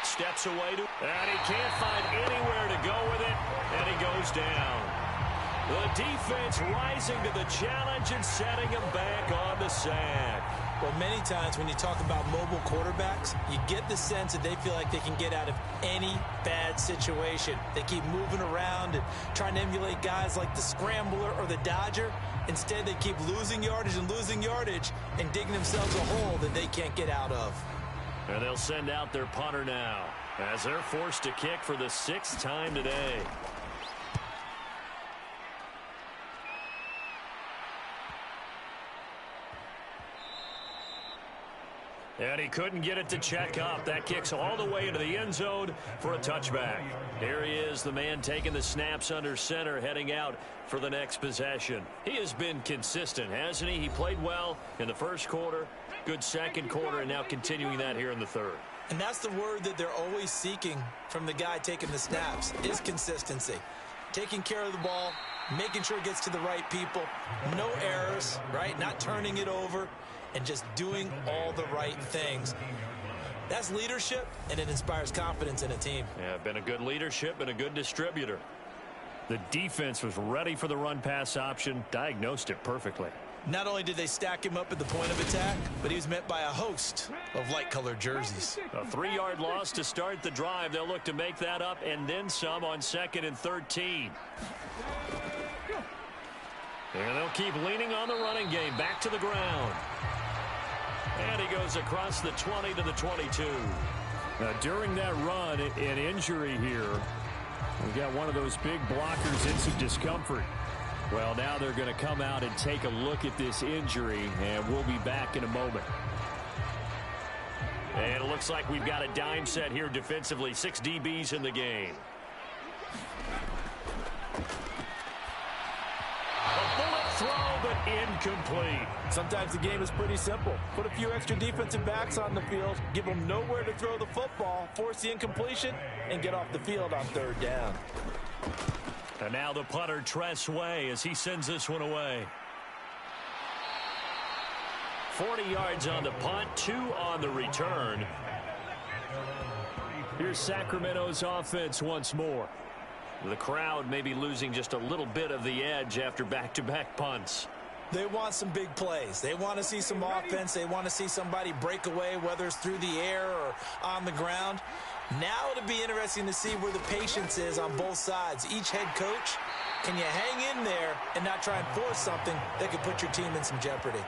Steps away and he can't find anywhere to go with it, and he goes down. The defense rising to the challenge and setting him back on the sack. Well, many times when you talk about mobile quarterbacks, you get the sense that they feel like they can get out of any bad situation. They keep moving around and trying to emulate guys like the Scrambler or the Dodger. Instead, they keep losing yardage and digging themselves a hole that they can't get out of. And they'll send out their punter now as they're forced to kick for the 6th time today. And he couldn't get it to check up. That kicks all the way into the end zone for a touchback. Here he is, the man taking the snaps under center, heading out for the next possession. He has been consistent, hasn't he? He played well in the 1st quarter, good 2nd quarter, and now continuing that here in the 3rd. And that's the word that they're always seeking from the guy taking the snaps, is consistency. Taking care of the ball, making sure it gets to the right people, no errors, right? Not turning it over, and just doing all the right things. That's leadership, and it inspires confidence in a team. Yeah, been a good leadership and a good distributor. The defense was ready for the run-pass option, diagnosed it perfectly. Not only did they stack him up at the point of attack, but he was met by a host of light-colored jerseys. A 3-yard loss to start the drive. They'll look to make that up and then some on 2nd and 13. And they'll keep leaning on the running game. Back to the ground. And he goes across the 20 to the 22. Now, during that run, an injury here. We got one of those big blockers in some discomfort. Well, now they're going to come out and take a look at this injury, and we'll be back in a moment. And it looks like we've got a dime set here defensively. 6 DBs in the game. A bullet throw, but incomplete. Sometimes the game is pretty simple. Put a few extra defensive backs on the field, give them nowhere to throw the football, force the incompletion, and get off the field on 3rd down. And now the punter, Tress Way, as he sends this one away. 40 yards on the punt, 2 on the return. Here's Sacramento's offense once more. The crowd may be losing just a little bit of the edge after back-to-back punts. They want some big plays. They want to see some offense. They want to see somebody break away, whether it's through the air or on the ground. Now it'll be interesting to see where the patience is on both sides. Each head coach, can you hang in there and not try and force something that could put your team in some jeopardy?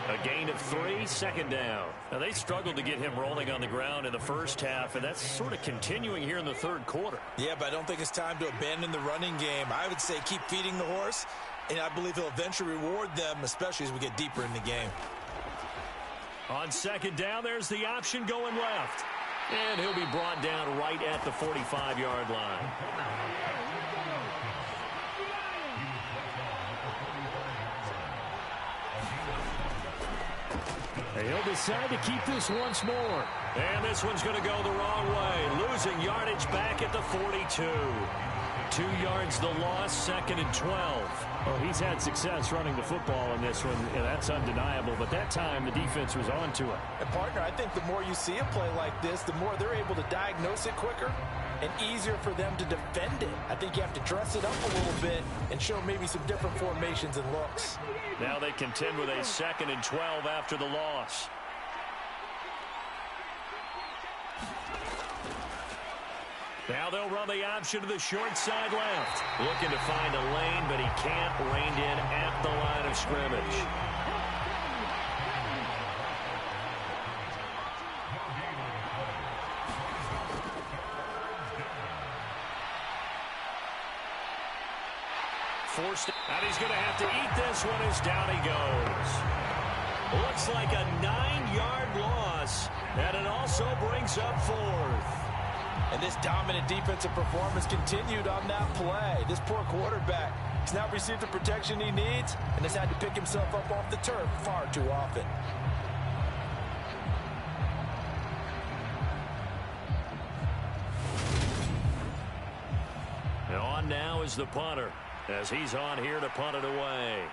A gain of 3, 2nd down. Now, they struggled to get him rolling on the ground in the 1st half, and that's sort of continuing here in the 3rd quarter. Yeah, but I don't think it's time to abandon the running game. I would say keep feeding the horse, and I believe he'll eventually reward them, especially as we get deeper in the game. On 2nd down, there's the option going left. And he'll be brought down right at the 45-yard line. And he'll decide to keep this once more. And this one's going to go the wrong way. Losing yardage back at the 42. 2 yards the loss, 2nd and 12. Well, he's had success running the football in this one, and that's undeniable. But that time, the defense was on to it. And, partner, I think the more you see a play like this, the more they're able to diagnose it quicker and easier for them to defend it. I think you have to dress it up a little bit and show maybe some different formations and looks. Now they contend with a 2nd and 12 after the loss. Now they'll run the option to the short side left. Looking to find a lane, but he can't. Reined in at the line of scrimmage. Forced, and he's going to have to eat this one as down he goes. Looks like a 9-yard loss, and it also brings up 4th. And this dominant defensive performance continued on that play. This poor quarterback has not received the protection he needs and has had to pick himself up off the turf far too often. And on now is the punter, as he's on here to punt it away.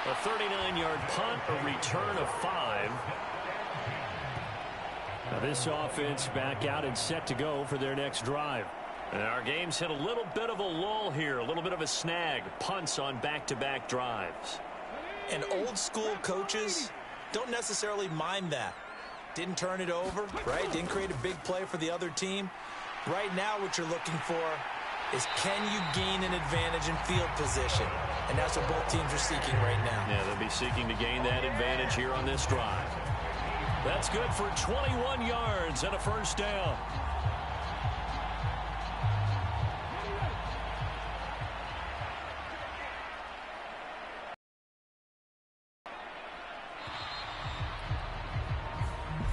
A 39-yard punt, a return of 5. Now this offense back out and set to go for their next drive. And our game's hit a little bit of a lull here, a little bit of a snag. Punts on back-to-back drives. And old school coaches don't necessarily mind that. Didn't turn it over, right? Didn't create a big play for the other team. Right now what you're looking for is, can you gain an advantage in field position? And that's what both teams are seeking right now. Yeah, they'll be seeking to gain that advantage here on this drive. That's good for 21 yards and a first down.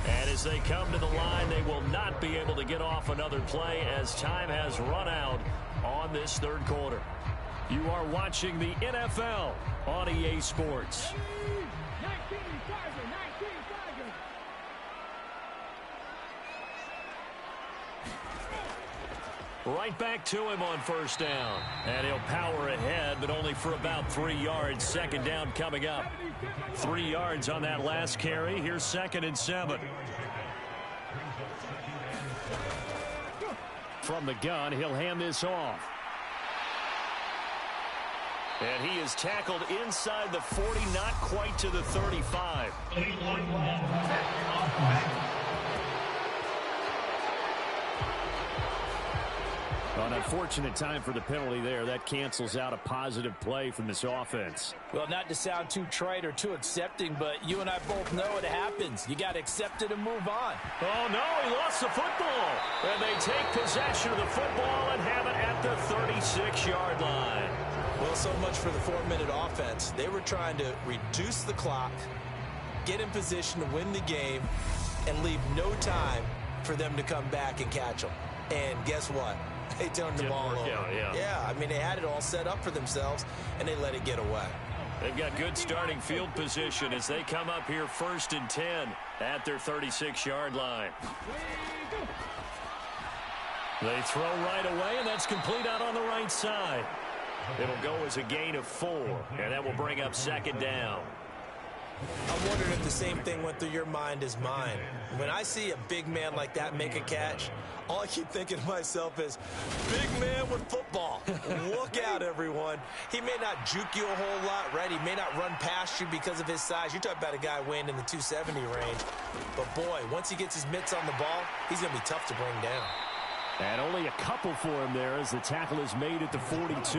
And as they come to the line, they will not be able to get off another play as time has run out on this third quarter. You are watching the NFL on EA Sports. Right back to him on first down. And he'll power ahead, but only for about 3 yards. Second down coming up. 3 yards on that last carry. Here's 2nd and 7. From the gun, he'll hand this off. And he is tackled inside the 40, not quite to the 35. An unfortunate time for the penalty there. That cancels out a positive play from this offense. Well, not to sound too trite or too accepting, but you and I both know it happens. You got to accept it and move on. Oh, no, he lost the football. And they take possession of the football and have it at the 36-yard line. Well, so much for the 4-minute offense. They were trying to reduce the clock, get in position to win the game, and leave no time for them to come back and catch them. And guess what? They turned the ball over. Yeah, I mean, they had it all set up for themselves, and they let it get away. They've got good starting field position as they come up here 1st and 10 at their 36-yard line. They throw right away, and that's complete out on the right side. It'll go as a gain of 4, and that will bring up 2nd down. I'm wondering if the same thing went through your mind as mine. When I see a big man like that make a catch, all I keep thinking to myself is, big man with football. Look out, everyone. He may not juke you a whole lot, right? He may not run past you because of his size. You're talking about a guy weighing in the 270 range. But, boy, once he gets his mitts on the ball, he's going to be tough to bring down. And only a couple for him there as the tackle is made at the 42.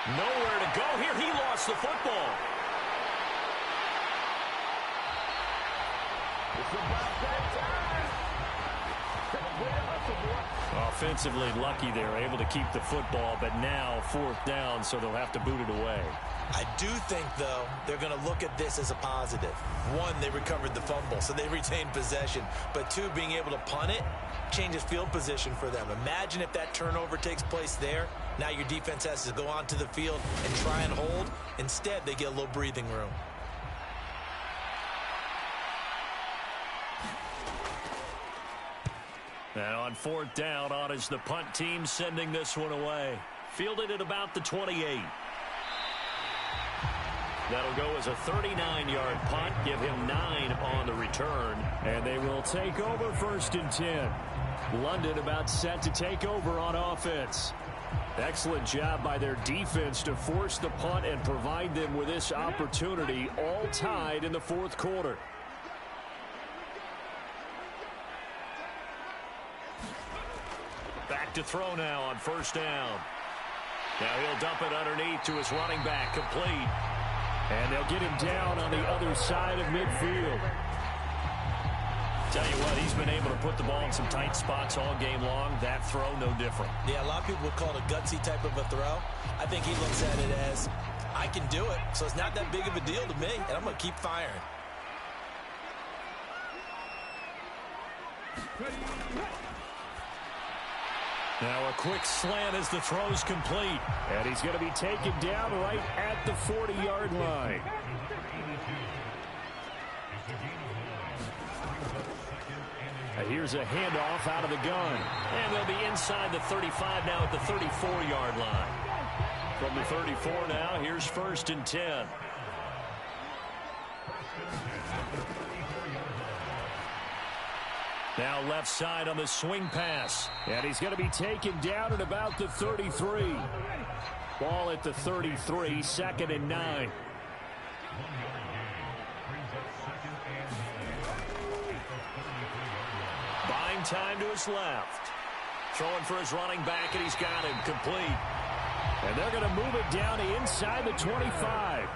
Nowhere to go here. He lost the football. Offensively lucky they're able to keep the football, but now 4th down, so they'll have to boot it away. I do think, though, they're going to look at this as a positive. 1, they recovered the fumble, so they retained possession. But 2, being able to punt it changes field position for them. Imagine if that turnover takes place there. Now your defense has to go onto the field and try and hold. Instead, they get a little breathing room. Now on 4th down, on is the punt team sending this one away. Fielded at about the 28. That'll go as a 39-yard punt, give him 9 on the return, and they will take over 1st and 10. London about set to take over on offense. Excellent job by their defense to force the punt and provide them with this opportunity, all tied in the 4th quarter. Back to throw now on 1st down. Now he'll dump it underneath to his running back, complete. And they'll get him down on the other side of midfield. Tell you what, he's been able to put the ball in some tight spots all game long. That throw, no different. Yeah, a lot of people would call it a gutsy type of a throw. I think he looks at it as, I can do it, so it's not that big of a deal to me, and I'm going to keep firing. Now a quick slant as the throw's complete. And he's going to be taken down right at the 40-yard line. Here's a handoff out of the gun. And they'll be inside the 35 now at the 34-yard line. From the 34 now, here's 1st and 10. Now left side on the swing pass. And he's going to be taken down at about the 33. Ball at the 33, 2nd and 9. Buying time to his left. Throwing for his running back, and he's got him complete. And they're going to move it down to inside the 25.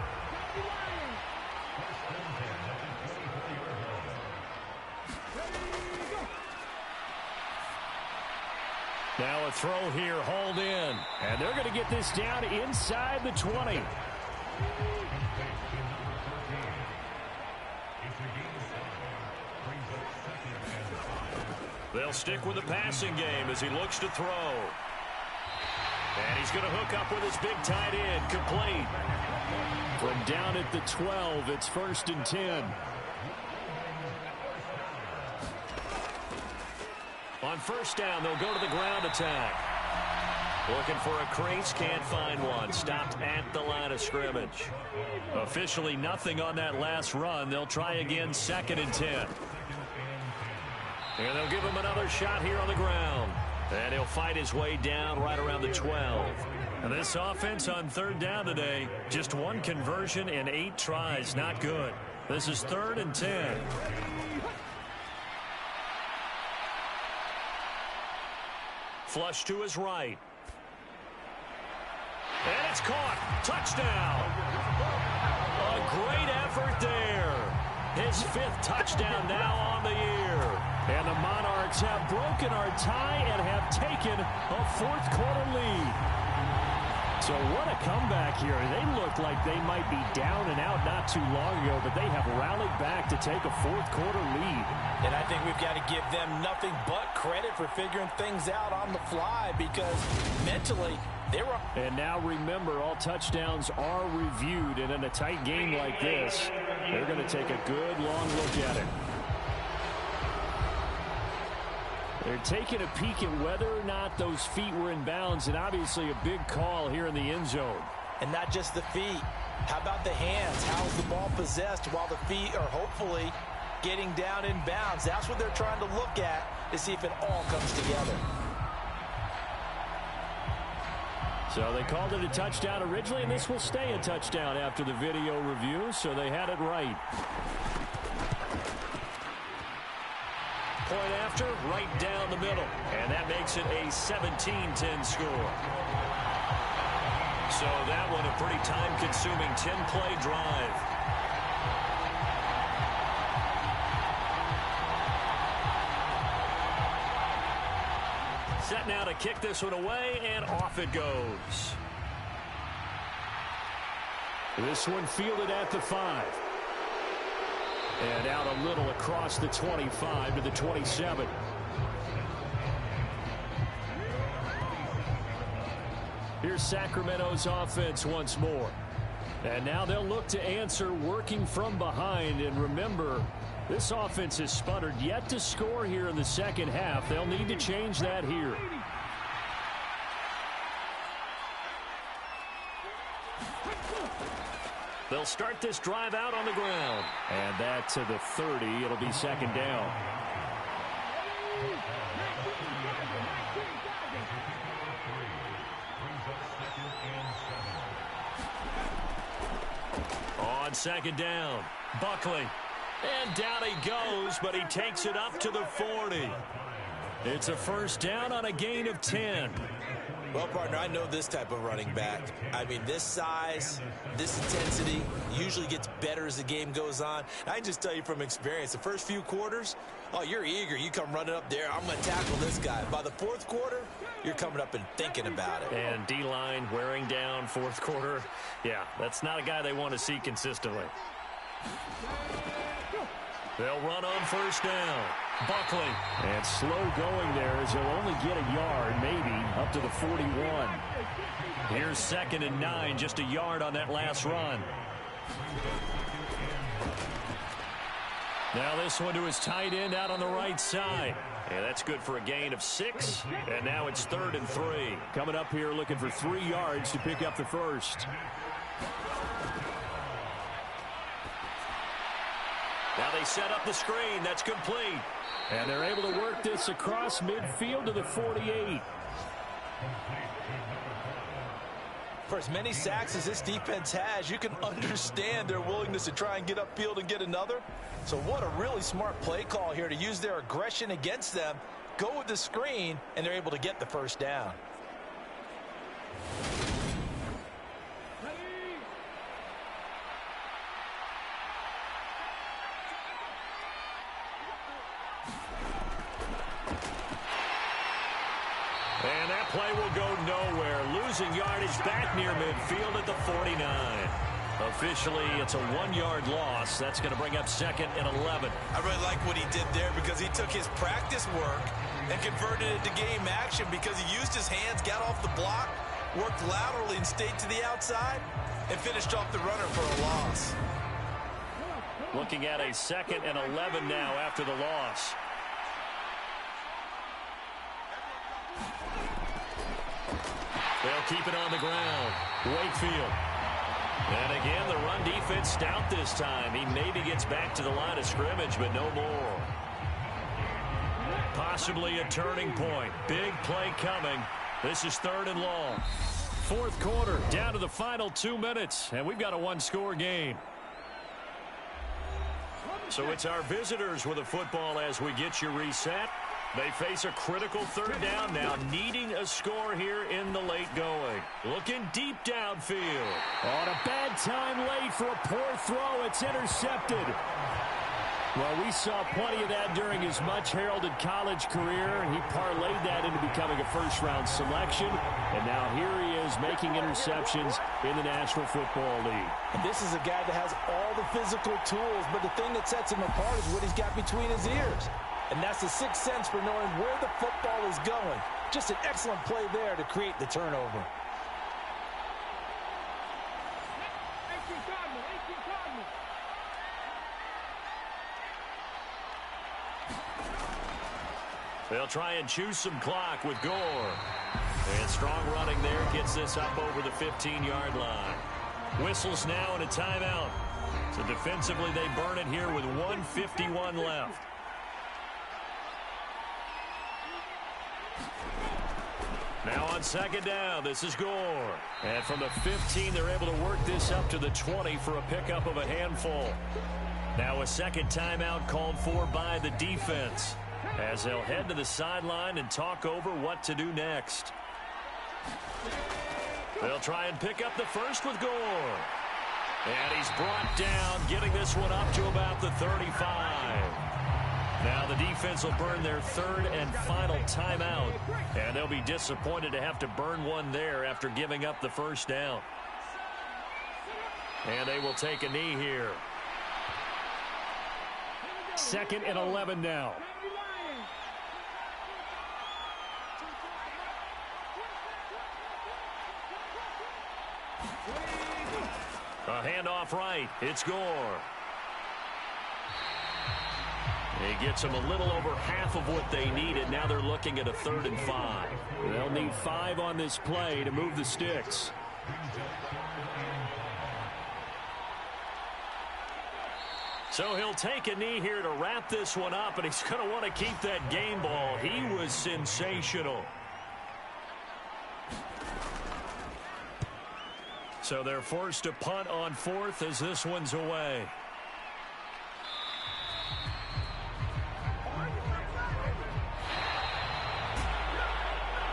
Now a throw here, hauled in. And they're going to get this down inside the 20. They'll stick with the passing game as he looks to throw. And he's going to hook up with his big tight end, complete. From down at the 12, it's 1st and 10. On 1st down, they'll go to the ground attack. Looking for a crease, can't find one. Stopped at the line of scrimmage. Officially nothing on that last run. They'll try again, 2nd and 10. And they'll give him another shot here on the ground. And he'll fight his way down right around the 12. And this offense on 3rd down today, just 1 conversion in 8 tries. Not good. This is 3rd and 10. Flush to his right. And it's caught. Touchdown. A great effort there. His 5th touchdown now on the year. And the Monarchs have broken our tie and have taken a 4th quarter lead. So what a comeback here. They looked like they might be down and out not too long ago, but they have rallied back to take a 4th quarter lead. And I think we've got to give them nothing but credit for figuring things out on the fly, because mentally they were. And now remember, all touchdowns are reviewed, and in a tight game like this, they're going to take a good long look at it. They're taking a peek at whether or not those feet were in bounds, and obviously a big call here in the end zone. And not just the feet. How about the hands? How's the ball possessed while the feet are hopefully getting down in bounds? That's what they're trying to look at to see if it all comes together. So they called it a touchdown originally, and this will stay a touchdown after the video review, so they had it right. Point after, right down the middle. And that makes it a 17-10 score. So that one a pretty time-consuming 10-play drive. set now to kick this one away, and off it goes. This one fielded at the 5. And out a little across the 25 to the 27. Here's Sacramento's offense once more. And now they'll look to answer working from behind. And remember, this offense has sputtered yet to score here in the second half. They'll need to change that here. They'll start this drive out on the ground. And that to the 30. It'll be second down. On second down, Buckley. And down he goes, but he takes it up to the 40. It's a first down on a gain of 10. Well, partner, I know this type of running back. I mean, this size, this intensity usually gets better as the game goes on. I can just tell you from experience, the first few quarters, oh, you're eager. You come running up there, I'm going to tackle this guy. By the fourth quarter, you're coming up and thinking about it. And D-line wearing down fourth quarter. Yeah, that's not a guy they want to see consistently. They'll run on first down. Buckley. And slow going there as he'll only get a yard, maybe, up to the 41. Here's 2nd and 9, just a yard on that last run. Now this one to his tight end out on the right side. And that's good for a gain of 6. And now it's 3rd and 3. Coming up here looking for 3 yards to pick up the first. Now they set up the screen. That's complete. And they're able to work this across midfield to the 48. For as many sacks as this defense has, you can understand their willingness to try and get upfield and get another. So what a really smart play call here to use their aggression against them, go with the screen, and they're able to get the first down. And that play will go nowhere. Losing yardage back near midfield at the 49. Officially, it's a 1-yard loss. That's going to bring up 2nd and 11. I really like what he did there because he took his practice work and converted it to game action because he used his hands, got off the block, worked laterally and stayed to the outside, and finished off the runner for a loss. Looking at a 2nd and 11 now after the loss. They'll keep it on the ground. Wakefield. And again, the run defense stout this time. He maybe gets back to the line of scrimmage, but no more. Possibly a turning point. Big play coming. This is 3rd and long. Fourth quarter, down to the final 2 minutes, and we've got a 1-score game. So it's our visitors with a football as we get you reset. They face a critical 3rd down now, needing a score here in the late going. Looking deep downfield. On a bad time late for a poor throw. It's intercepted. Well, we saw plenty of that during his much-heralded college career, and he parlayed that into becoming a first-round selection. And now here he is making interceptions in the National Football League. And this is a guy that has all the physical tools, but the thing that sets him apart is what he's got between his ears. And that's the sixth sense for knowing where the football is going. Just an excellent play there to create the turnover. They'll try and choose some clock with Gore. And strong running there gets this up over the 15-yard line. Whistles now and a timeout. So defensively they burn it here with 1:51 left. Now on 2nd down, this is Gore. And from the 15, they're able to work this up to the 20 for a pickup of a handful. Now a second timeout called for by the defense, as they'll head to the sideline and talk over what to do next. They'll try and pick up the first with Gore. And he's brought down, getting this one up to about the 35. Now the defense defense will burn their third and final timeout. And they'll be disappointed to have to burn one there after giving up the first down. And they will take a knee here. 2nd and 11 now. A handoff right. It's Gore. He gets them a little over half of what they needed. Now they're looking at a 3rd and 5. They'll need 5 on this play to move the sticks. So he'll take a knee here to wrap this one up, and he's going to want to keep that game ball. He was sensational. So they're forced to punt on 4th as this one's away.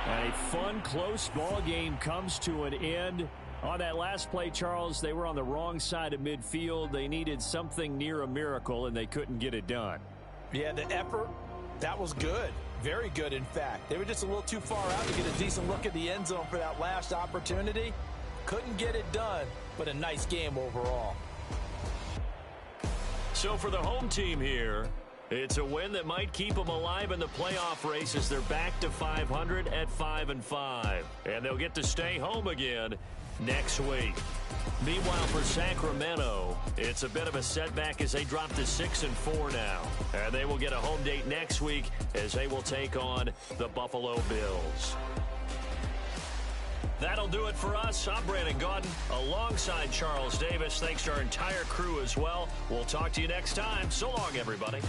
And a fun, close ball game comes to an end. On that last play, Charles, they were on the wrong side of midfield. They needed something near a miracle, and they couldn't get it done. Yeah, the effort, that was good. Very good, in fact. They were just a little too far out to get a decent look at the end zone for that last opportunity. Couldn't get it done, but a nice game overall. So for the home team here, it's a win that might keep them alive in the playoff race as they're back to 500 at 5-5. And they'll get to stay home again next week. Meanwhile, for Sacramento, it's a bit of a setback as they drop to 6-4 now. And they will get a home date next week as they will take on the Buffalo Bills. That'll do it for us. I'm Brandon Gaudin alongside Charles Davis. Thanks to our entire crew as well. We'll talk to you next time. So long, everybody.